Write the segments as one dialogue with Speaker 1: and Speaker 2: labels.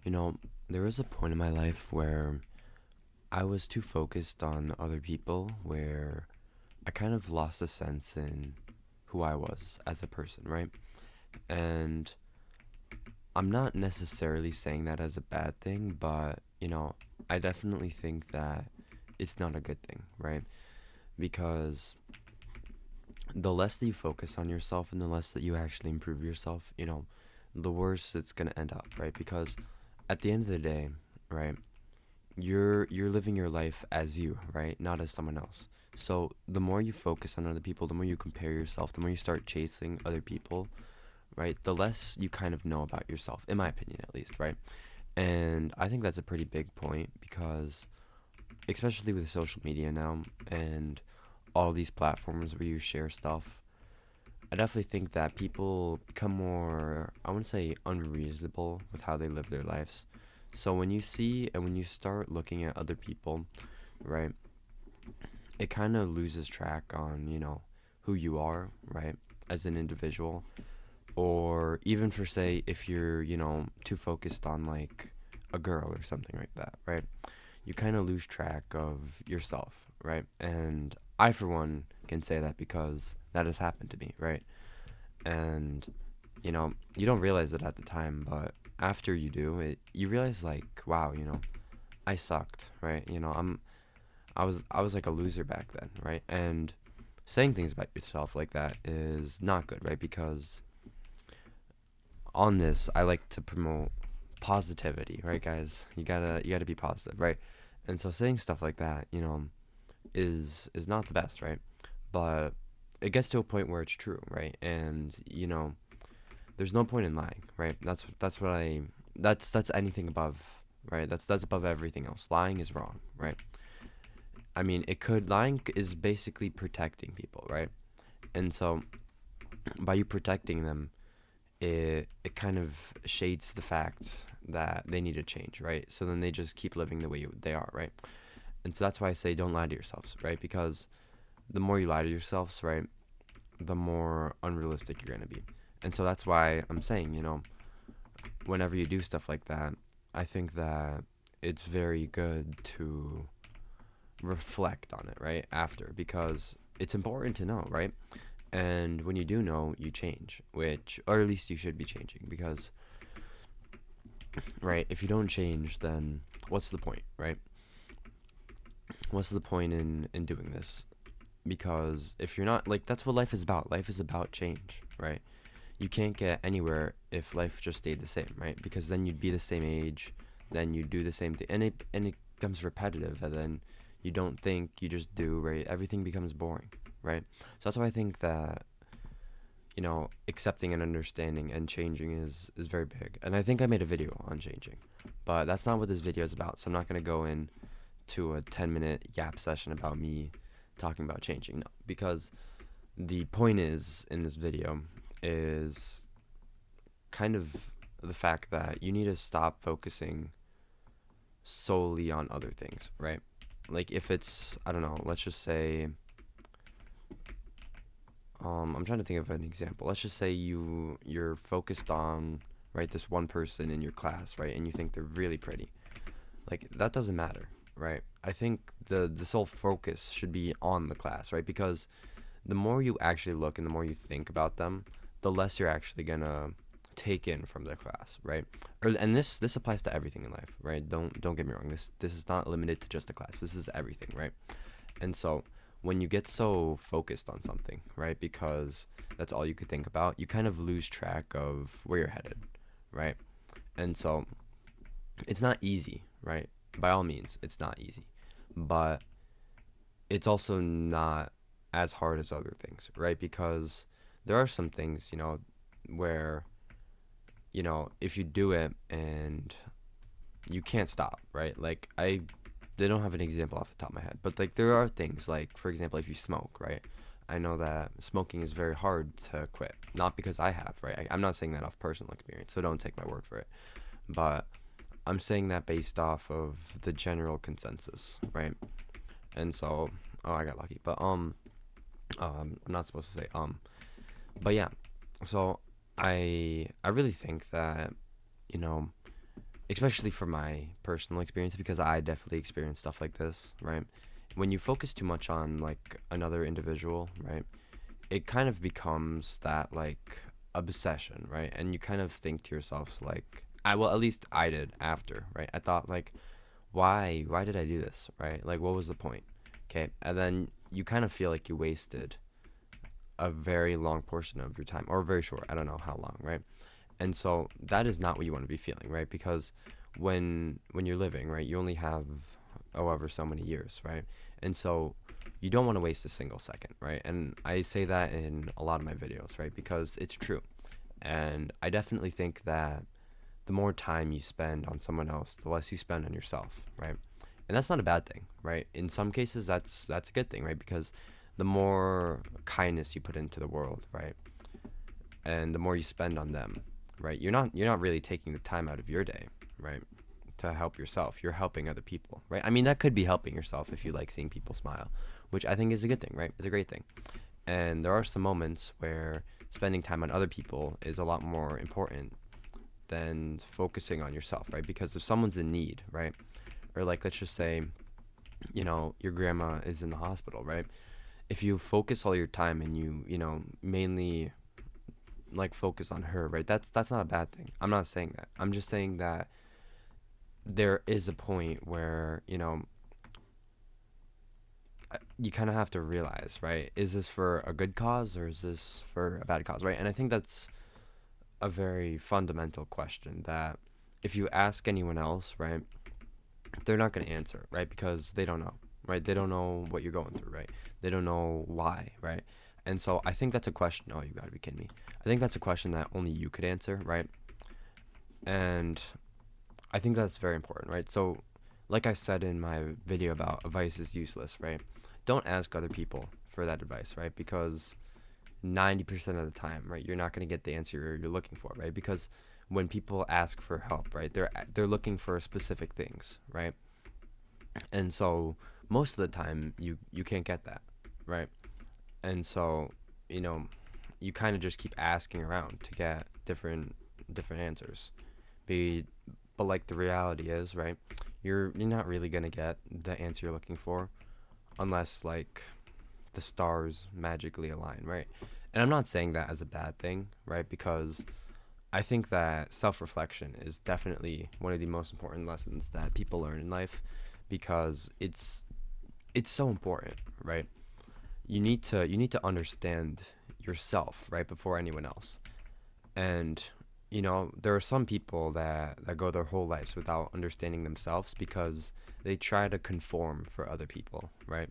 Speaker 1: You know, there was a point in my life where I was too focused on other people, where I kind of lost a sense in who I was as a person, right? And I'm not necessarily saying that as a bad thing, but, I definitely think that it's not a good thing, right? Because the less that you focus on yourself and the less that you actually improve yourself, the worse it's going to end up, right? Because at the end of the day, right, you're living your life as you, right? Not as someone else. So the more you focus on other people, the more you compare yourself, the more you start chasing other people, right? The less you kind of know about yourself, in my opinion at least, right? And I think that's a pretty big point because especially with social media now and all these platforms where you share stuff, I definitely think that people become more, I wouldn't say unreasonable with how they live their lives. So when you see and when you start looking at other people, right, it kind of loses track on, who you are, right, as an individual. Or even for, say, if you're, too focused on like a girl or something like that, right? You kind of lose track of yourself, right? And I, for one, can say that because that has happened to me, right? And you don't realize it at the time, but after you do it, you realize like, wow, I sucked, right? I was like a loser back then, right? And saying things about yourself like that is not good, right? Because on this, I like to promote positivity, right, guys? You gotta be positive, right? And so saying stuff like that, is not the best, right? But it gets to a point where it's true, right? And there's no point in lying, right? That's what I that's anything above, right? That's above everything else. Lying is wrong, right? I mean, lying is basically protecting people, right? And so by you protecting them, it kind of shades the fact that they need to change, right? So then they just keep living the way they are, right? And so that's why I say don't lie to yourselves, right? Because the more you lie to yourselves, right, the more unrealistic you're gonna be. And so that's why I'm saying, whenever you do stuff like that, I think that it's very good to reflect on it, right, after, because it's important to know, right? And when you do know, you change, which, or at least you should be changing, because, right, if you don't change, then what's the point, right? What's the point in doing this? Because if you're not, like, that's what life is about. Life is about change, right? You can't get anywhere if life just stayed the same, right? Because then you'd be the same age, then you do the same thing, and it becomes repetitive, and then you don't think, you just do, right? Everything becomes boring, right? So that's why I think that accepting and understanding and changing is very big. And I think I made a video on changing, but that's not what this video is about. So I'm not gonna go in to a 10-minute yap session about me talking about changing, no, because the point is in this video is kind of the fact that you need to stop focusing solely on other things, right? Like if it's, I don't know, let's just say, I'm trying to think of an example. Let's just say you're focused on, right, this one person in your class, right, and you think they're really pretty. Like that doesn't matter, right? I think the sole focus should be on the class, right? Because the more you actually look and the more you think about them, the less you're actually gonna take in from the class, right? And this applies to everything in life, right? Don't get me wrong. This is not limited to just a class. This is everything, right? And so when you get so focused on something, right, because that's all you could think about, you kind of lose track of where you're headed, right? And so it's not easy, right? By all means, it's not easy, but it's also not as hard as other things, right? Because there are some things, where, if you do it and you can't stop, right? Like they don't have an example off the top of my head, but like there are things like, for example, if you smoke, right? I know that smoking is very hard to quit. Not because I have, right? I'm not saying that off personal experience, so don't take my word for it. But I'm saying that based off of the general consensus, right? And so, oh, I got lucky, but I'm not supposed to say but yeah. So I really think that you know especially from my personal experience, because I definitely experienced stuff like this, right? When you focus too much on like another individual, right, it kind of becomes that like obsession, right? And you kind of think to yourselves like, I well, at least I did after, right? I thought like, why did I do this, right? Like, what was the point? Okay, and then you kind of feel like you wasted a very long portion of your time, or very short, I don't know how long, right? And so that is not what you want to be feeling, right? Because when you're living, right, you only have however so many years, right? And so you don't want to waste a single second, right? And I say that in a lot of my videos, right? Because it's true. And I definitely think that the more time you spend on someone else, the less you spend on yourself, right? And that's not a bad thing, right? In some cases, that's a good thing, right? Because the more kindness you put into the world, right, and the more you spend on them, right, you're not really taking the time out of your day, right, to help yourself. You're helping other people, right? I mean, that could be helping yourself if you like seeing people smile, which I think is a good thing, right? It's a great thing. And there are some moments where spending time on other people is a lot more important than focusing on yourself, right? Because if someone's in need, right, or like let's just say, your grandma is in the hospital, right? If you focus all your time and you mainly like focus on her, right? That's not a bad thing. I'm not saying that. I'm just saying that there is a point where, you kind of have to realize, right? Is this for a good cause or is this for a bad cause, right? And I think that's a very fundamental question that if you ask anyone else, right, they're not going to answer, right? Because they don't know, right? They don't know what you're going through, right? They don't know why, right? And so I think that's a question. Oh, you gotta be kidding me. I think that's a question that only you could answer, right? And I think that's very important, right? So, like I said in my video about advice is useless, right? Don't ask other people for that advice, right? Because 90% of the time, right, you're not going to get the answer you're looking for, right? Because when people ask for help, right, they're looking for specific things, right? And so most of the time you can't get that, right? And so, you know, you kind of just keep asking around to get different answers. Be but like the reality is, right? You're not really going to get the answer you're looking for unless like the stars magically align, right? And I'm not saying that as a bad thing, right? Because I think that self-reflection is definitely one of the most important lessons that people learn in life because it's so important, right? You need to understand yourself, right, before anyone else. And there are some people that go their whole lives without understanding themselves because they try to conform for other people, right?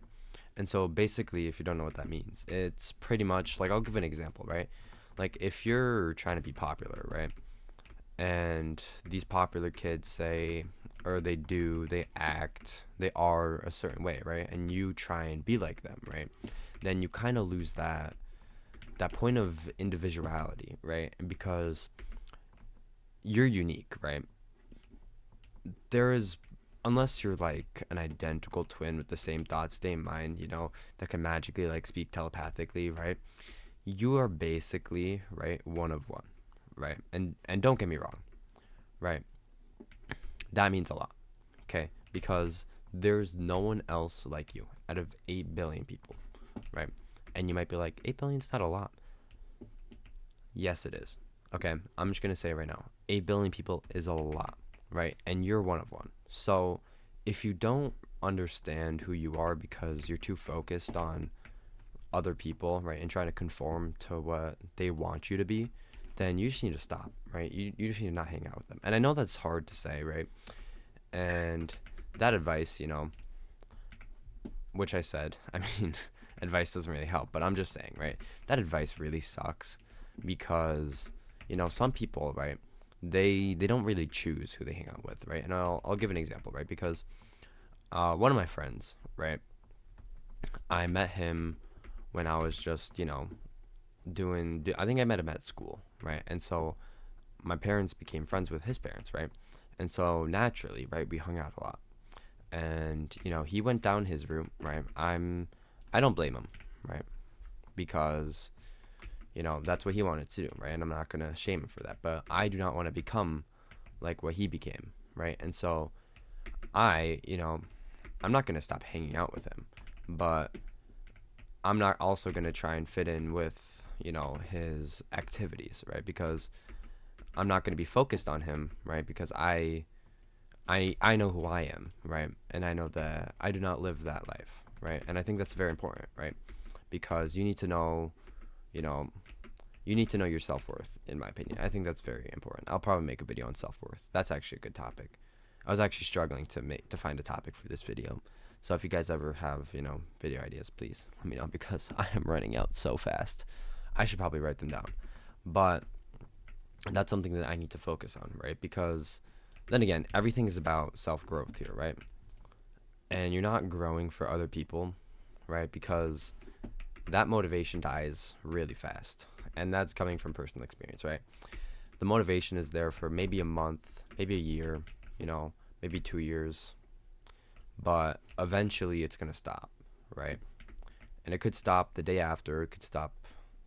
Speaker 1: And so basically, if you don't know what that means, it's pretty much like I'll give an example, right? Like if you're trying to be popular, right? And these popular kids say or they act, they are a certain way, right? And you try and be like them, right? Then you kind of lose that point of individuality, right? And because you're unique, right? There is unless you're like an identical twin with the same thoughts, same mind, that can magically like speak telepathically, right? You are basically, right, one of one, right? And don't get me wrong, right? That means a lot, okay? Because there's no one else like you out of 8 billion people, right? And you might be like, 8 billion's not a lot. Yes, it is. Okay, I'm just going to say it right now. 8 billion people is a lot, right? And you're one of one. So if you don't understand who you are because you're too focused on other people, right, and trying to conform to what they want you to be, then you just need to stop, right? You just need to not hang out with them. And I know that's hard to say, right? And that advice, which I said, I mean, advice doesn't really help, but I'm just saying, right? That advice really sucks because, some people, right, they don't really choose who they hang out with, right? And I'll give an example, right? Because one of my friends, right, I met him when I was just, I think I met him at school, right? And so my parents became friends with his parents, right? And so naturally, right, we hung out a lot. And, he went down his route, right? I don't blame him, right? Because, that's what he wanted to do, right? And I'm not going to shame him for that. But I do not want to become like what he became, right? And so I, I'm not gonna stop hanging out with him, but I'm not also gonna try and fit in with, his activities, right? Because I'm not gonna be focused on him, right? Because I know who I am, right? And I know that I do not live that life, right? And I think that's very important, right? Because you know, you need to know your self-worth, in my opinion. I think that's very important. I'll probably make a video on self-worth. That's actually a good topic. I was actually struggling to find a topic for this video. So if you guys ever have, video ideas, please let me know because I am running out so fast. I should probably write them down. But that's something that I need to focus on, right? Because then again, everything is about self-growth here, right? And you're not growing for other people, right? Because that motivation dies really fast. And that's coming from personal experience, right? The motivation is there for maybe a month, maybe a year, maybe 2 years, but eventually it's going to stop, right? And it could stop the day after, it could stop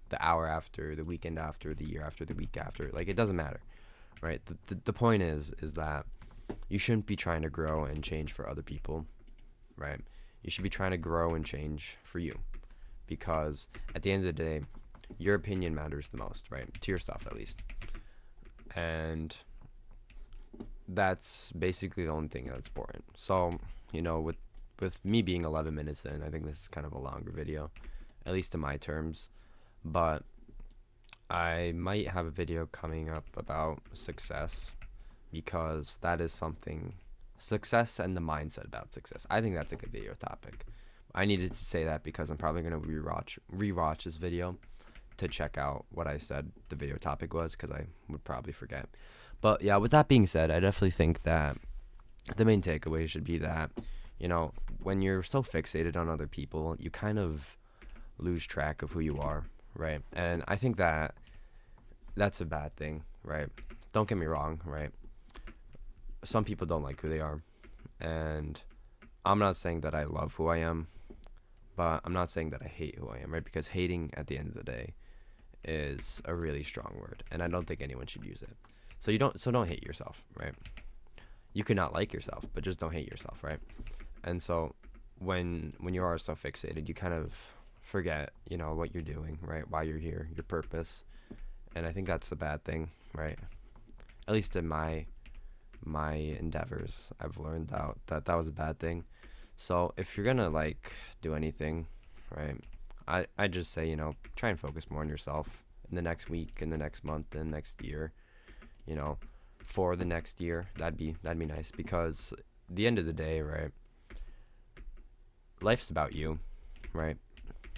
Speaker 1: the hour after, the weekend after, the year after, the week after. Like, it doesn't matter, right? The point is that you shouldn't be trying to grow and change for other people, right? You should be trying to grow and change for you, because at the end of the day, your opinion matters the most, right? To yourself, at least. And that's basically the only thing that's important. So, with me being 11 minutes in, I think this is kind of a longer video, at least in my terms. But I might have a video coming up about success, because that is something, success and the mindset about success. I think that's a good video topic. I needed to say that because I'm probably going to rewatch this video to check out what I said the video topic was, because I would probably forget. But yeah, with that being said, I definitely think that the main takeaway should be that, when you're so fixated on other people, you kind of lose track of who you are, right? And I think that that's a bad thing, right? Don't get me wrong, right? Some people don't like who they are, and I'm not saying that I love who I am, but I'm not saying that I hate who I am, right? Because hating at the end of the day is a really strong word, and I don't think anyone should use it. So don't hate yourself, right? You could not like yourself, but just don't hate yourself, right? And so when you are so fixated, you kind of forget, what you're doing, right? Why you're here, your purpose. And I think that's a bad thing, right? At least in my endeavors, I've learned out that was a bad thing. So if you're gonna do anything, right, I just say, try and focus more on yourself in the next week, in the next month, in the next year, you know, for the next year. That'd be nice, because at the end of the day, right, life's about you, right?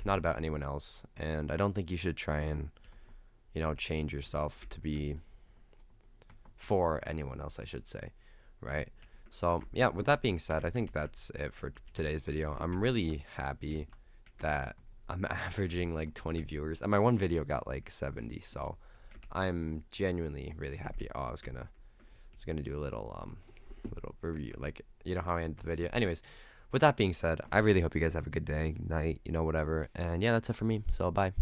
Speaker 1: Not about anyone else. And I don't think you should try and, change yourself to be for anyone else, I should say, right? So yeah, with that being said, I think that's it for today's video. I'm really happy that I'm averaging 20 viewers, and my one video got 70, so I'm genuinely really happy. Oh, I was gonna do a little review, how I end the video. Anyways, with that being said, I really hope you guys have a good day, night, whatever. And yeah, that's it for me. So bye.